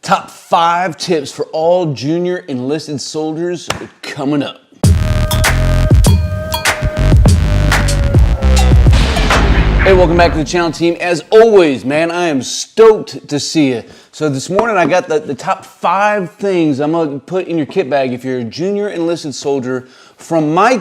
Top 5 tips for all junior enlisted soldiers coming up. Hey, welcome back to the channel, team. As always, man, I am stoked to see you. So this morning I got the top 5 things I'm going to put in your kit bag if you're a junior enlisted soldier from my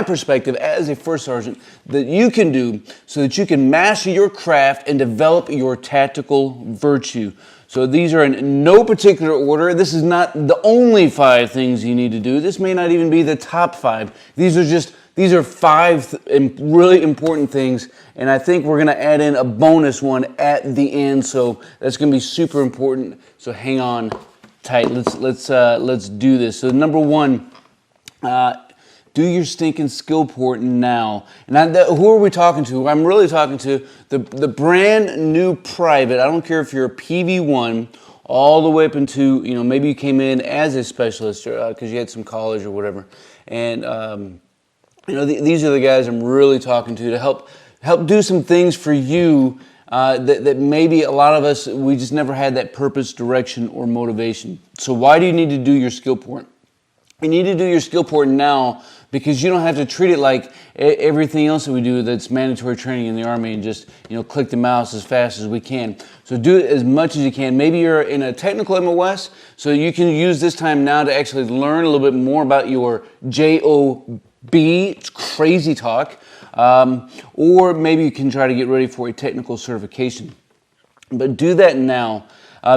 perspective as a first sergeant that you can do so that you can master your craft and develop your tactical virtue. So these are in no particular order. This is not the only 5 things you need to do. This may not even be the top 5. These are 5 really important things, and I think we're going to add in a bonus one at the end. So that's going to be super important. So hang on tight. Let's do this. So number 1. Do your stinking skill port now. And who are we talking to? I'm really talking to the brand new private. I don't care if you're a PV1 all the way up into, maybe you came in as a specialist because you had some college or whatever. And, these are the guys I'm really talking to help do some things for you that maybe a lot of us, we just never had that purpose, direction, or motivation. So why do you need to do your skill port? You need to do your skill port now because you don't have to treat it like everything else that we do that's mandatory training in the Army and just, click the mouse as fast as we can. So do it as much as you can. Maybe you're in a technical MOS, so you can use this time now to actually learn a little bit more about your JOB. It's crazy talk. Or maybe you can try to get ready for a technical certification. But do that now.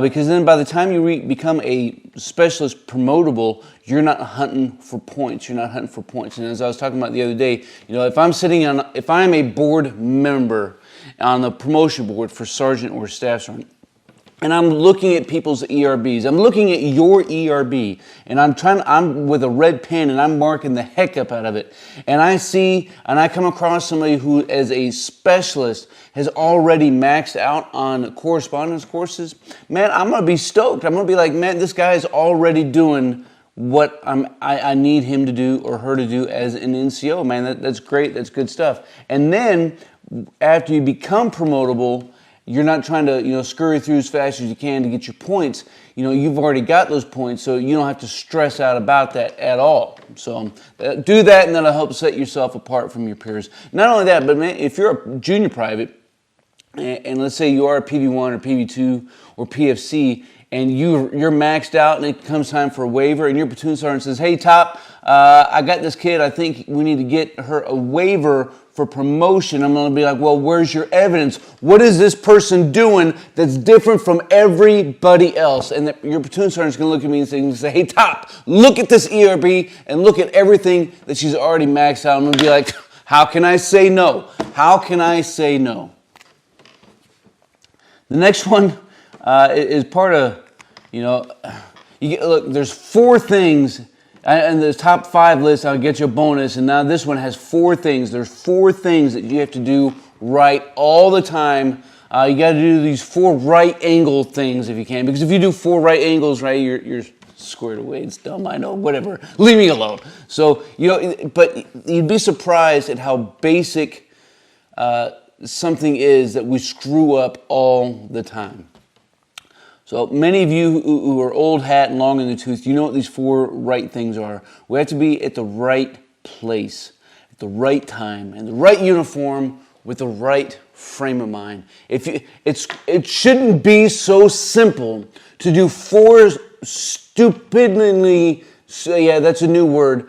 Because then by the time you become a specialist promotable, you're not hunting for points. You're not hunting for points. And as I was talking about the other day, if I'm a board member on the promotion board for sergeant or staff sergeant, and I'm looking at people's ERBs. I'm looking at your ERB, and I'm with a red pen, and I'm marking the heck up out of it. And I come across somebody who, as a specialist, has already maxed out on correspondence courses. Man, I'm gonna be stoked. I'm gonna be like, man, this guy is already doing what I need him to do or her to do as an NCO. Man, that's great. That's good stuff. And then after you become promotable, you're not trying to, scurry through as fast as you can to get your points. You've already got those points, so you don't have to stress out about that at all. So do that, and that'll help set yourself apart from your peers. Not only that, but man, if you're a junior private, and let's say you are a PV1 or PV2 or PFC, and you're maxed out, and it comes time for a waiver, and your platoon sergeant says, "Hey, Top, I got this kid. I think we need to get her a waiver for promotion." I'm going to be like, well, where's your evidence? What is this person doing that's different from everybody else? And your platoon sergeant's going to look at me and say, "Hey, Top, look at this ERB and look at everything that she's already maxed out." I'm going to be like, how can I say no? How can I say no? The next one is part of, look, there's 4 things. And the top 5 list, I'll get you a bonus. And now this one has 4 things. There's 4 things that you have to do right all the time. You got to do these 4 right angle things if you can. Because if you do 4 right angles, right, you're squared away. It's dumb, I know, whatever. Leave me alone. So, but you'd be surprised at how basic something is that we screw up all the time. So many of you who are old hat and long in the tooth, you know what these 4 right things are. We have to be at the right place, at the right time, in the right uniform, with the right frame of mind. It shouldn't be so simple to do 4 stupidly, yeah, that's a new word,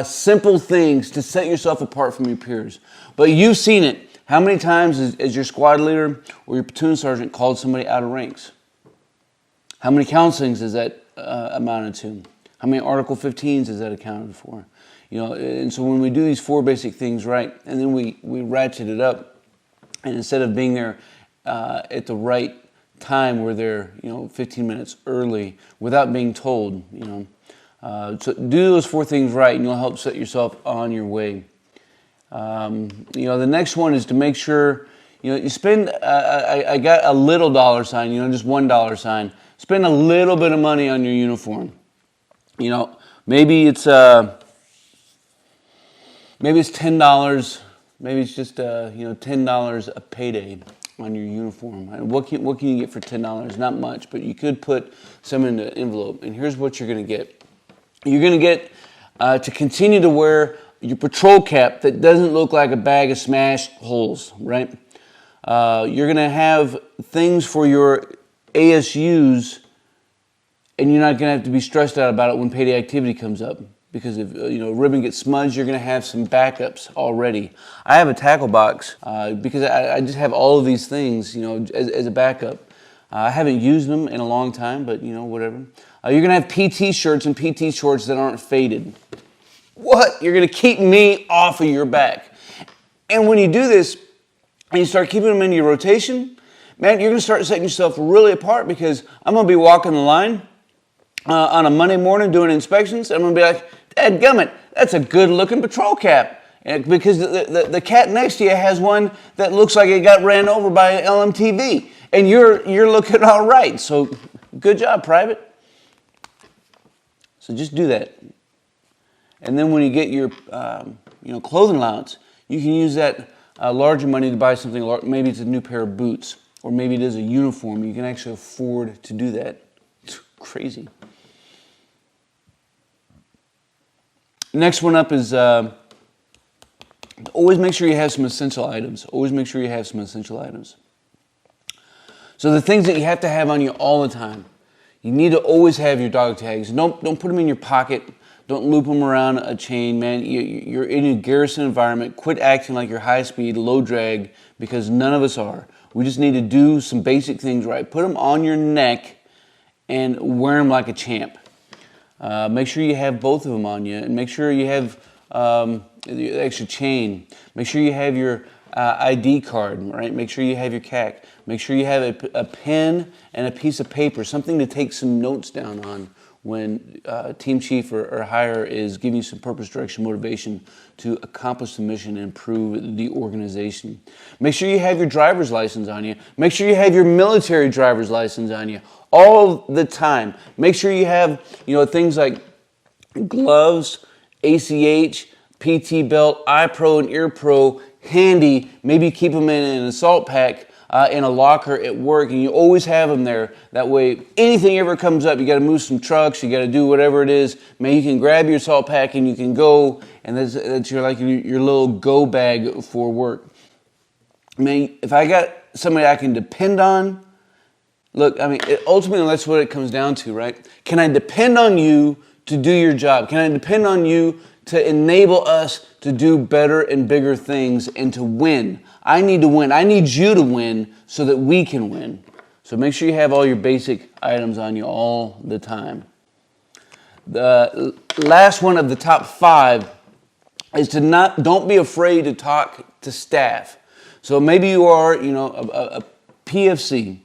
simple things to set yourself apart from your peers. But you've seen it. How many times has your squad leader or your platoon sergeant called somebody out of ranks? How many counselings is that amounted to? How many Article 15s is that accounted for? And so when we do these 4 basic things right, and then we ratchet it up, and instead of being there at the right time, we're there, 15 minutes early without being told, So do those 4 things right, and you'll help set yourself on your way. The next one is to make sure, you spend, I got a little dollar sign, just $1 sign. Spend a little bit of money on your uniform. Maybe it's $10. Maybe it's just $10 a payday. on your uniform. And what can you get for $10? Not much, but you could put some in an envelope. And here's what you're going to get. You're going to get to continue to wear your patrol cap that doesn't look like a bag of smashed holes, right? You're going to have things for your ASUs, and you're not going to have to be stressed out about it when payday activity comes up. Because if a ribbon gets smudged, you're going to have some backups already. I have a tackle box because I just have all of these things, as a backup. I haven't used them in a long time, but whatever. You're going to have PT shirts and PT shorts that aren't faded. What? You're going to keep me off of your back. And when you do this, and you start keeping them in your rotation, man, you're going to start setting yourself really apart, because I'm going to be walking the line on a Monday morning doing inspections. I'm going to be like, dadgummit, that's a good-looking patrol cap. Because the cat next to you has one that looks like it got ran over by an LMTV. And you're looking all right. So good job, Private. So just do that. And then when you get your clothing allowance, you can use that larger money to buy something large. Maybe it's a new pair of boots, or maybe it is a uniform. You can actually afford to do that. It's crazy. Next one up is always make sure you have some essential items. Always make sure you have some essential items. So the things that you have to have on you all the time. You need to always have your dog tags. Don't put them in your pocket. Don't loop them around a chain, man. You're in a garrison environment. Quit acting like you're high speed, low drag, because none of us are. We just need to do some basic things right. Put them on your neck and wear them like a champ. Make sure you have both of them on you, and make sure you have the extra chain. Make sure you have your ID card, right? Make sure you have your CAC. Make sure you have a pen and a piece of paper, something to take some notes down on when team chief or higher is giving you some purpose, direction, motivation to accomplish the mission and improve the organization. Make sure you have your driver's license on you. Make sure you have your military driver's license on you all the time. Make sure you have things like gloves, ACH, PT belt, eye pro and ear pro handy. Maybe keep them in an assault pack in a locker at work, and you always have them there. That way, anything ever comes up, you got to move some trucks, you got to do whatever it is, man, you can grab your assault pack and you can go, and that's your little go bag for work. I mean, if I got somebody I can depend on, look, I mean, ultimately that's what it comes down to, right? Can I depend on you to do your job? Can I depend on you to enable us to do better and bigger things and to win? I need to win. I need you to win so that we can win. So make sure you have all your basic items on you all the time. The last one of the top 5 is to don't be afraid to talk to staff. So maybe you are, a PFC,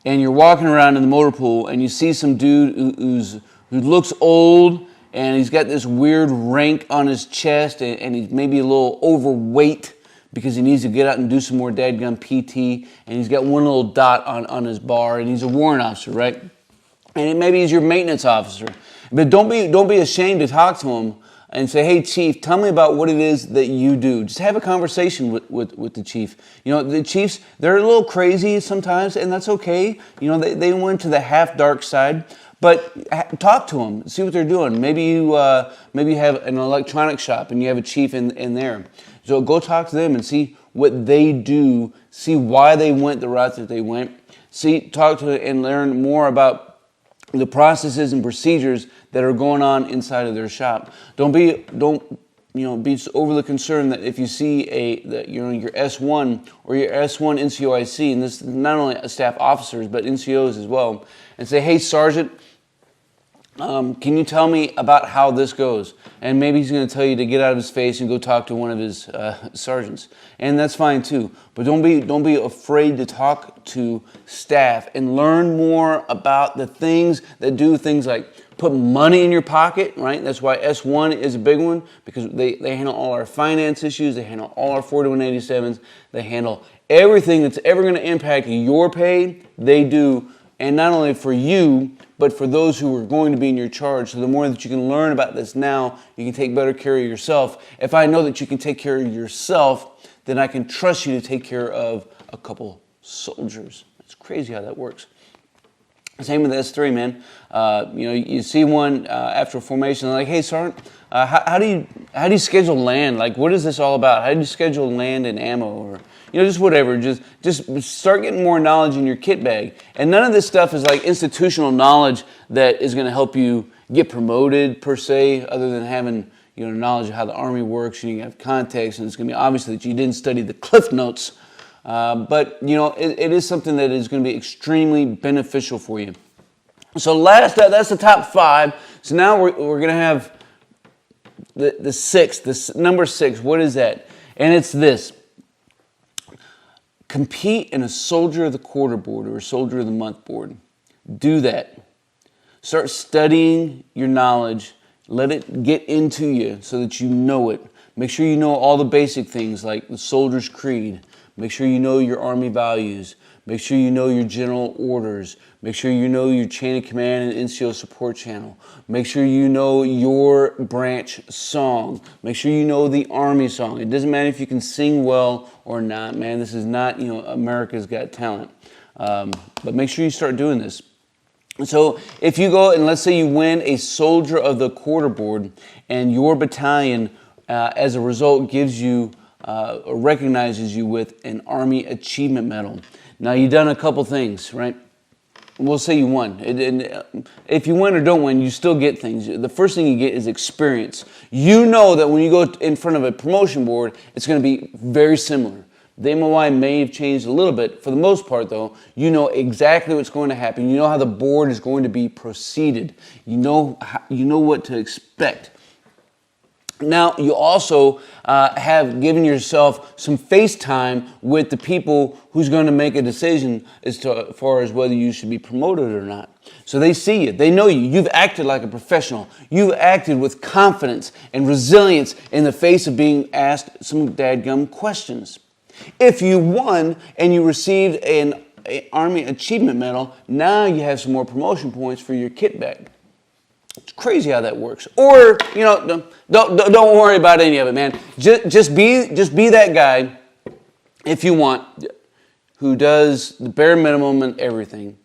and you're walking around in the motor pool and you see some dude who looks old, and he's got this weird rank on his chest, and he's maybe a little overweight because he needs to get out and do some more dadgum PT, and he's got one little dot on his bar, and he's a warrant officer, right? And maybe he's your maintenance officer. But don't be ashamed to talk to him and say, hey, chief, tell me about what it is that you do. Just have a conversation with the chief. The chiefs, they're a little crazy sometimes, and that's okay. They went to the half dark side. But talk to them, see what they're doing. Maybe you have an electronics shop and you have a chief in there. So go talk to them and see what they do, see why they went the route that they went. Talk to them and learn more about the processes and procedures that are going on inside of their shop. Don't be overly concerned that if you see your S1 or your S1 NCOIC, and this is not only staff officers but NCOs as well, and say, hey, Sergeant, can you tell me about how this goes? And maybe he's going to tell you to get out of his face and go talk to one of his sergeants, and that's fine too. But don't be afraid to talk to staff and learn more about the things that do things like put money in your pocket, right? That's why S1 is a big one, because they handle all our finance issues, they handle all our 4187s, they handle everything that's ever going to impact your pay. They do. And not only for you, but for those who are going to be in your charge. So the more that you can learn about this now, you can take better care of yourself. If I know that you can take care of yourself, then I can trust you to take care of a couple soldiers. It's crazy how that works. Same with S3, man. You see one after a formation, like, hey, Sergeant, how do you schedule land? Like, what is this all about? How do you schedule land and ammo, or just whatever? Just start getting more knowledge in your kit bag. And none of this stuff is like institutional knowledge that is going to help you get promoted per se, other than having knowledge of how the Army works. You have context, and it's going to be obvious that you didn't study the Cliff Notes. But it is something that is going to be extremely beneficial for you. So that's the top 5. So now we're going to have the sixth, this number 6. What is that? And it's this: compete in a Soldier of the Quarter board or a Soldier of the Month board. Do that. Start studying your knowledge. Let it get into you so that you know it. Make sure you know all the basic things like the Soldier's Creed. Make sure you know your Army values. Make sure you know your general orders. Make sure you know your chain of command and NCO support channel. Make sure you know your branch song. Make sure you know the Army song. It doesn't matter if you can sing well or not, man. This is not, America's Got Talent. But make sure you start doing this. So if you go and let's say you win a Soldier of the Quarter board, and your battalion, as a result, gives you or recognizes you with an Army Achievement Medal. Now, you've done a couple things, right? We'll say you won. If you win or don't win, you still get things. The first thing you get is experience. You know that when you go in front of a promotion board, it's going to be very similar. The MOI may have changed a little bit. For the most part, though, you know exactly what's going to happen. You know how the board is going to be proceeded. You know what to expect. Now, you also have given yourself some face time with the people who's going to make a decision as far as whether you should be promoted or not. So they see you. They know you. You've acted like a professional. You've acted with confidence and resilience in the face of being asked some dadgum questions. If you won and you received an Army Achievement Medal, now you have some more promotion points for your kit bag. It's crazy how that works. Or, don't worry about any of it, man. Just be that guy, if you want, who does the bare minimum and everything,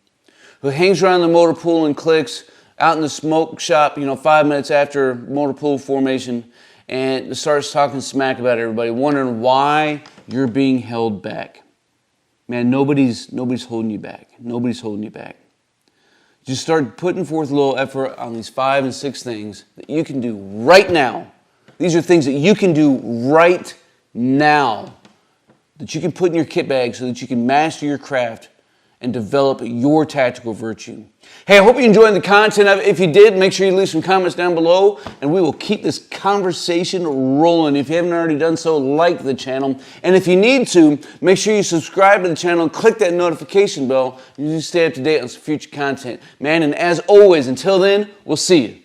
who hangs around the motor pool and clicks out in the smoke shop, 5 minutes after motor pool formation, and starts talking smack about everybody, wondering why you're being held back. Man, nobody's holding you back. Nobody's holding you back. Just start putting forth a little effort on these 5 and 6 things that you can do right now. These are things that you can do right now, that you can put in your kit bag so that you can master your craft and develop your tactical virtue. Hey, I hope you enjoyed the content of it. If you did, make sure you leave some comments down below, and we will keep this conversation rolling. If you haven't already done so, like the channel. And if you need to, make sure you subscribe to the channel and click that notification bell. You stay up to date on some future content. Man, and as always, until then, we'll see you.